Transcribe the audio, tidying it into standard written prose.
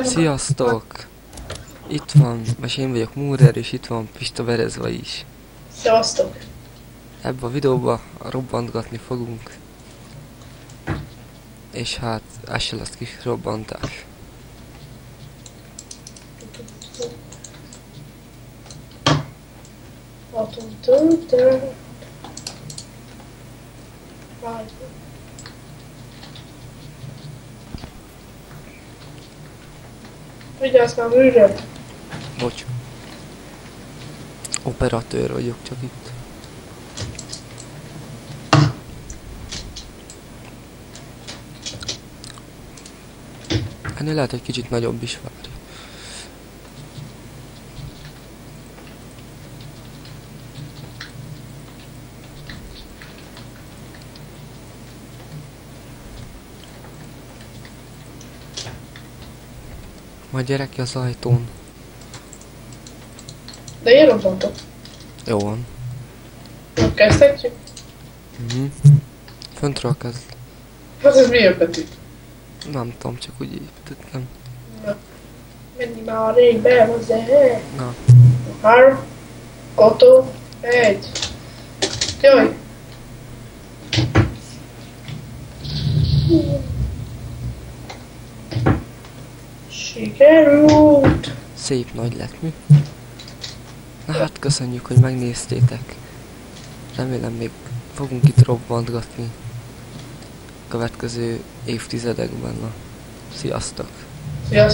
Sziasztok! Itt van, és én vagyok Múrer, és itt van Pista Berezva is. Szevasztok! Ebben a videóban robbantgatni fogunk. És hát, ez se lesz kis robbantás. Vigyázz már műre! Bocs. Operatőr vagyok csak itt. Ennél lehet, hogy kicsit nagyobb is várj. Majd gyere ki az ajtón. De én robbantok. Jó van. Kezdhetjük? Föntről kezd. Hát ez milyen betű? Nem tudom, csak úgy építettem. Na. Menni már a régbe hozzá. Na. 3, 2, 1. Jaj! Sikerült! Szép nagy lett, mi? Na hát köszönjük, hogy megnéztétek. Remélem még fogunk itt robbantgatni következő évtizedekben. Na. Sziasztok! Sziasztok!